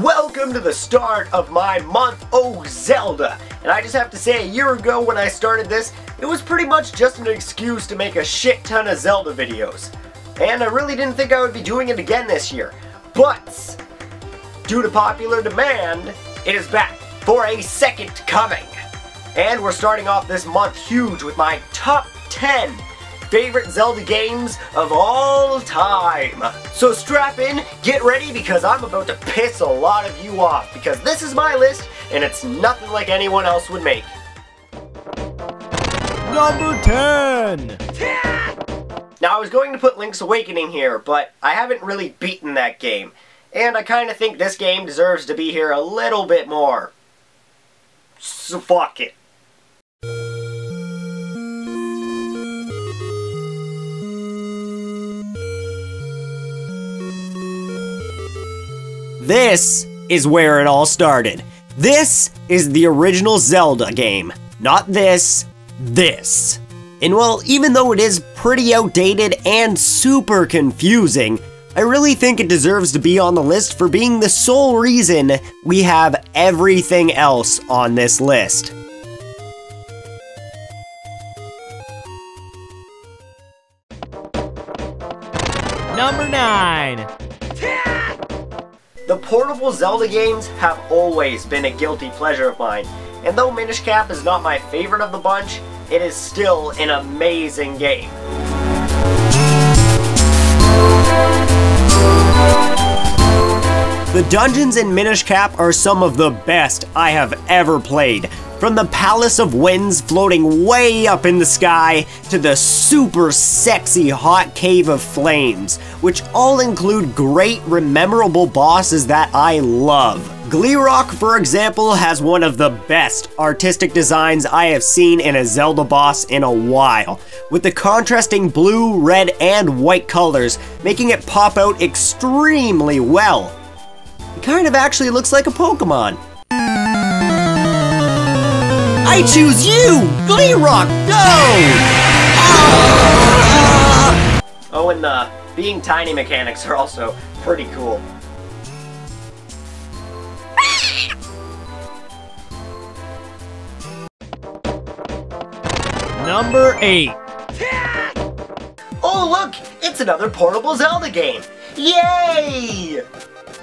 Welcome to the start of my month, oh Zelda! And I just have to say, a year ago when I started this, it was pretty much just an excuse to make a shit ton of Zelda videos. And I really didn't think I would be doing it again this year. But, due to popular demand, it is back for a second coming. And we're starting off this month huge with my top 10 favorite Zelda games of all time. So strap in, get ready, because I'm about to piss a lot of you off, because this is my list and it's nothing like anyone else would make. Number 10! Now I was going to put Link's Awakening here, but I haven't really beaten that game, and I kind of think this game deserves to be here a little bit more. So fuck it. This is where it all started. This is the original Zelda game. Not this, this. And well, even though it is pretty outdated and super confusing, I really think it deserves to be on the list for being the sole reason we have everything else on this list. Number 9! The portable Zelda games have always been a guilty pleasure of mine, and though Minish Cap is not my favorite of the bunch, it is still an amazing game. The dungeons in Minish Cap are some of the best I have ever played. From the Palace of Winds floating way up in the sky to the super sexy hot cave of flames, which all include great memorable bosses that I love. Gleerock, for example, has one of the best artistic designs I have seen in a Zelda boss in a while, with the contrasting blue, red, and white colors making it pop out extremely well. It kind of actually looks like a Pokemon. I choose you! Gleerock, go! Oh, and the being tiny mechanics are also pretty cool. Number 8! Oh look! It's another portable Zelda game! Yay!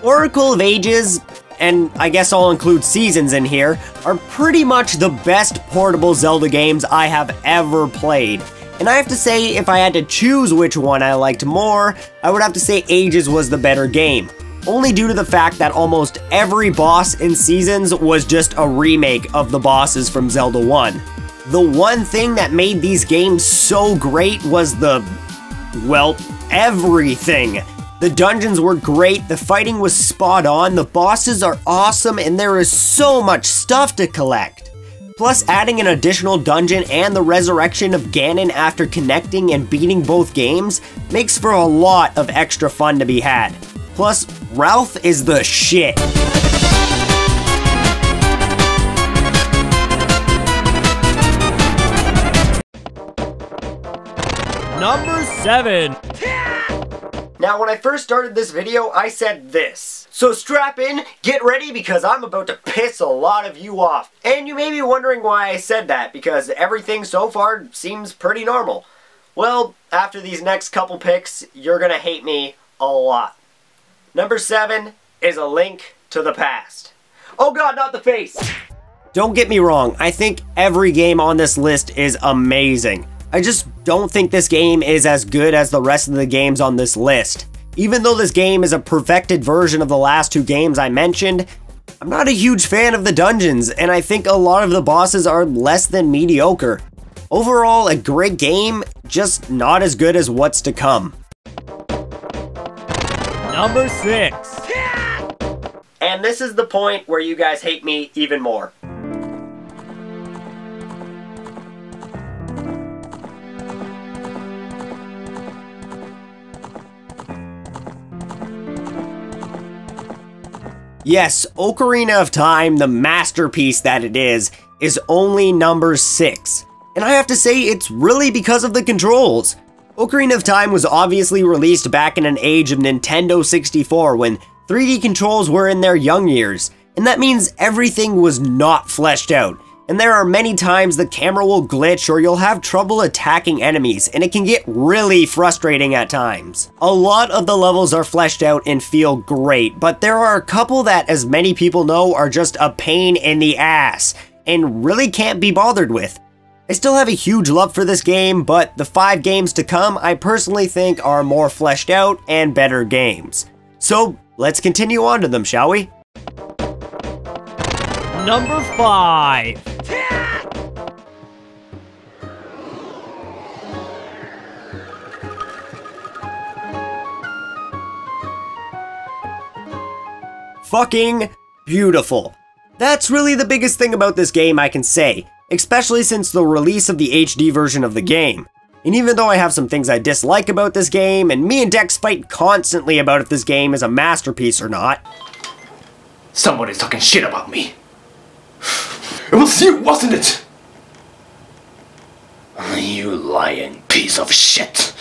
Oracle of Ages, and I guess I'll include Seasons in here, are pretty much the best portable Zelda games I have ever played. And I have to say, if I had to choose which one I liked more, I would have to say Ages was the better game. Only due to the fact that almost every boss in Seasons was just a remake of the bosses from Zelda 1. The one thing that made these games so great was well, everything. The dungeons were great, the fighting was spot on, the bosses are awesome, and there is so much stuff to collect. Plus, adding an additional dungeon and the resurrection of Ganon after connecting and beating both games makes for a lot of extra fun to be had. Plus, Ralph is the shit. Number 7! Now, when I first started this video, I said this. So strap in, get ready, because I'm about to piss a lot of you off. And you may be wondering why I said that, because everything so far seems pretty normal. Well, after these next couple picks, you're gonna hate me a lot. Number 7 is A Link to the Past. Oh god, not the face! Don't get me wrong, I think every game on this list is amazing. I just don't think this game is as good as the rest of the games on this list. Even though this game is a perfected version of the last two games I mentioned, I'm not a huge fan of the dungeons, and I think a lot of the bosses are less than mediocre. Overall, a great game, just not as good as what's to come. Number 6! And this is the point where you guys hate me even more. Yes, Ocarina of Time, the masterpiece that it is only number 6. And I have to say, it's really because of the controls. Ocarina of Time was obviously released back in an age of Nintendo 64 when 3D controls were in their young years, and that means everything was not fleshed out. And there are many times the camera will glitch or you'll have trouble attacking enemies, and it can get really frustrating at times. A lot of the levels are fleshed out and feel great, but there are a couple that, as many people know, are just a pain in the ass, and really can't be bothered with. I still have a huge love for this game, but the 5 games to come I personally think are more fleshed out and better games. So let's continue on to them, shall we? Number 5. Fucking beautiful. That's really the biggest thing about this game I can say, especially since the release of the HD version of the game. And even though I have some things I dislike about this game, and me and Dex fight constantly about if this game is a masterpiece or not. Somebody's talking shit about me. It was you, wasn't it? You lying piece of shit.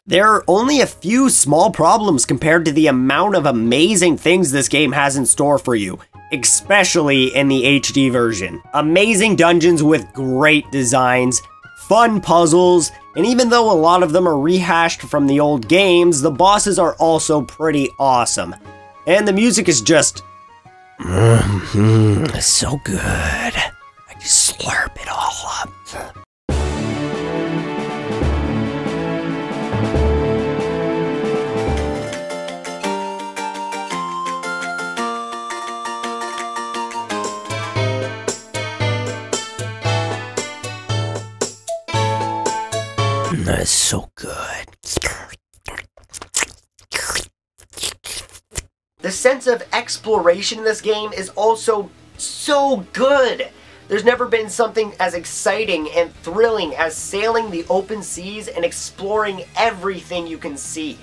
There are only a few small problems compared to the amount of amazing things this game has in store for you, especially in the HD version. Amazing dungeons with great designs, fun puzzles, and even though a lot of them are rehashed from the old games, the bosses are also pretty awesome. And the music is just so good. I just slurp it all up. That's so good. The sense of exploration in this game is also so good. There's never been something as exciting and thrilling as sailing the open seas and exploring everything you can see.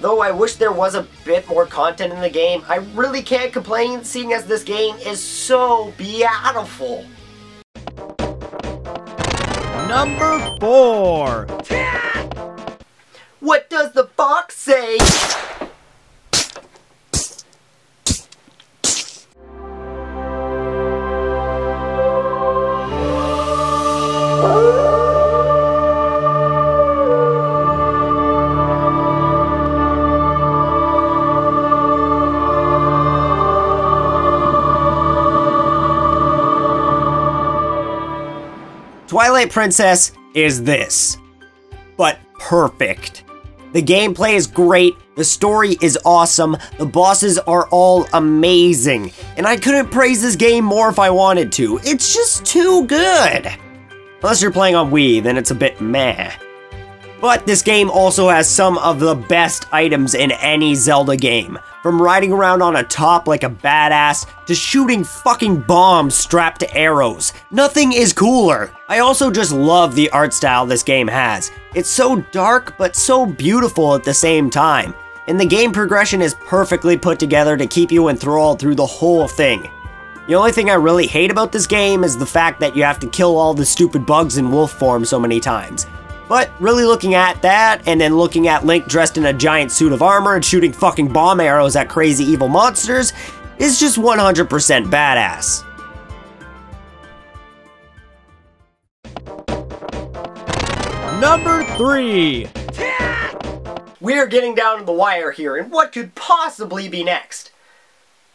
Though I wish there was a bit more content in the game, I really can't complain seeing as this game is so beautiful. Number 4. What does the fox say? Twilight Princess is this, but perfect. The gameplay is great, the story is awesome, the bosses are all amazing, and I couldn't praise this game more if I wanted to. It's just too good. Unless you're playing on Wii, then it's a bit meh. But this game also has some of the best items in any Zelda game. From riding around on a top like a badass, to shooting fucking bombs strapped to arrows. Nothing is cooler. I also just love the art style this game has. It's so dark, but so beautiful at the same time. And the game progression is perfectly put together to keep you enthralled through the whole thing. The only thing I really hate about this game is the fact that you have to kill all the stupid bugs in wolf form so many times. But really looking at that, and then looking at Link dressed in a giant suit of armor and shooting fucking bomb arrows at crazy evil monsters, is just 100% badass. Number 3. We're getting down to the wire here, and what could possibly be next?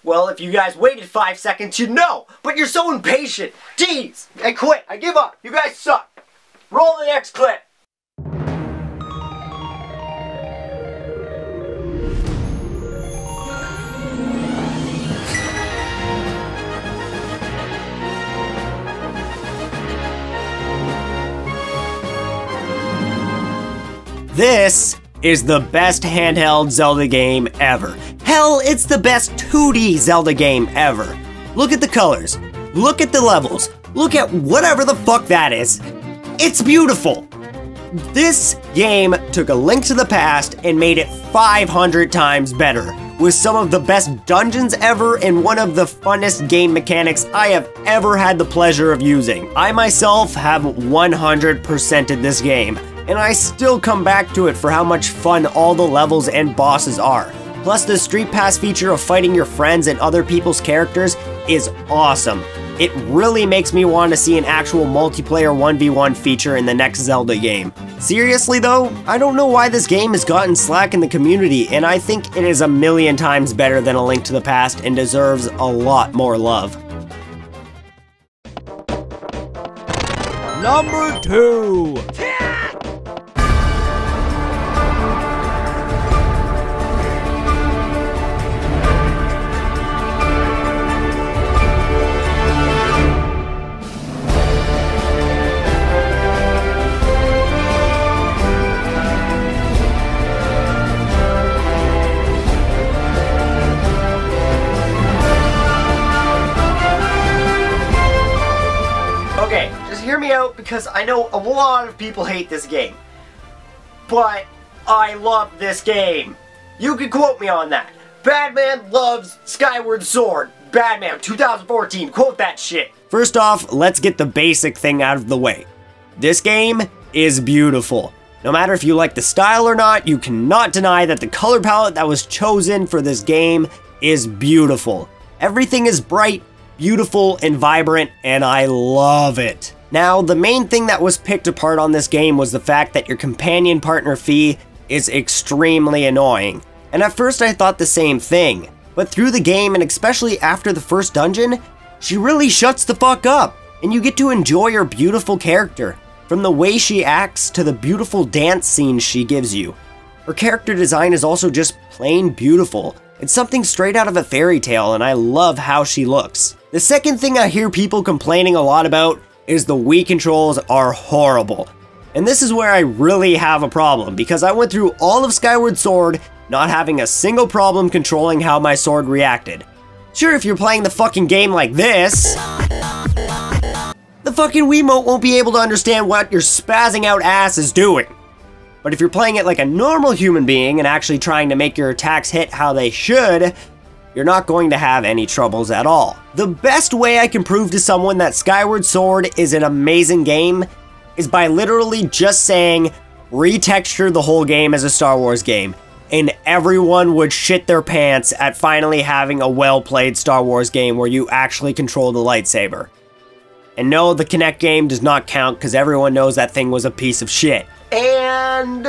Well, if you guys waited 5 seconds, you'd know, but you're so impatient. Jeez, I quit, I give up, you guys suck. Roll the next clip. This is the best handheld Zelda game ever. Hell, it's the best 2D Zelda game ever. Look at the colors, look at the levels, look at whatever the fuck that is. It's beautiful. This game took A Link to the Past and made it 500 times better, with some of the best dungeons ever and one of the funnest game mechanics I have ever had the pleasure of using. I myself have 100%ed this game, and I still come back to it for how much fun all the levels and bosses are. Plus, the Street Pass feature of fighting your friends and other people's characters is awesome. It really makes me want to see an actual multiplayer 1v1 feature in the next Zelda game. Seriously though, I don't know why this game has gotten slack in the community, and I think it is a million times better than A Link to the Past and deserves a lot more love. Number 2. Okay, just hear me out because I know a lot of people hate this game. But I love this game. You can quote me on that. Badman loves Skyward Sword. Badman 2014, quote that shit. First off, let's get the basic thing out of the way. This game is beautiful. No matter if you like the style or not, you cannot deny that the color palette that was chosen for this game is beautiful. Everything is bright, beautiful, and vibrant, and I love it. Now, the main thing that was picked apart on this game was the fact that your companion partner Fi is extremely annoying. And at first I thought the same thing, but through the game, and especially after the first dungeon, she really shuts the fuck up, and you get to enjoy her beautiful character, from the way she acts to the beautiful dance scenes she gives you. Her character design is also just plain beautiful. It's something straight out of a fairy tale, and I love how she looks. The second thing I hear people complaining a lot about is the Wii controls are horrible. And this is where I really have a problem, because I went through all of Skyward Sword not having a single problem controlling how my sword reacted. Sure, if you're playing the fucking game like this, the fucking Wiimote won't be able to understand what your spazzing out ass is doing. But if you're playing it like a normal human being and actually trying to make your attacks hit how they should, you're not going to have any troubles at all. The best way I can prove to someone that Skyward Sword is an amazing game is by literally just saying, retexture the whole game as a Star Wars game, and everyone would shit their pants at finally having a well-played Star Wars game where you actually control the lightsaber. And no, the Kinect game does not count because everyone knows that thing was a piece of shit. And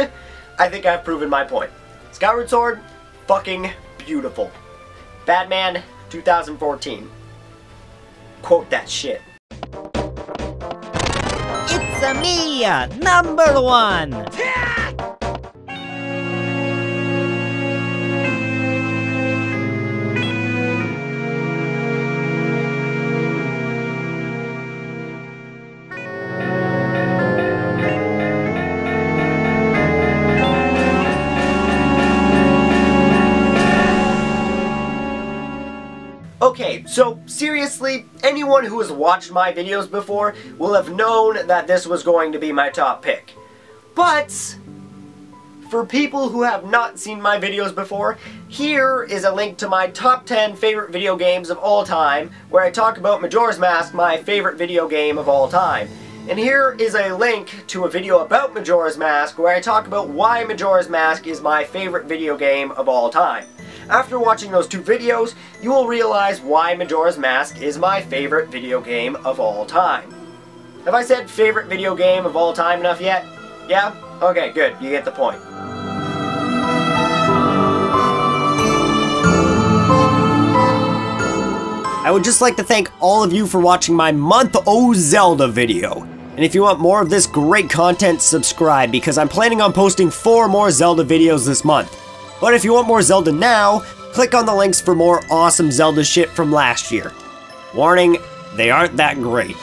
I think I've proven my point. Skyward Sword, fucking beautiful. Badman 2014. Quote that shit. It's a me, number 1. Okay, so seriously, anyone who has watched my videos before will have known that this was going to be my top pick. But for people who have not seen my videos before, here is a link to my top 10 favorite video games of all time, where I talk about Majora's Mask, my favorite video game of all time. And here is a link to a video about Majora's Mask, where I talk about why Majora's Mask is my favorite video game of all time. After watching those two videos, you will realize why Majora's Mask is my favorite video game of all time. Have I said favorite video game of all time enough yet? Yeah? Okay, good. You get the point. I would just like to thank all of you for watching my Month O Zelda video. And if you want more of this great content, subscribe, because I'm planning on posting 4 more Zelda videos this month. But if you want more Zelda now, click on the links for more awesome Zelda shit from last year. Warning, they aren't that great.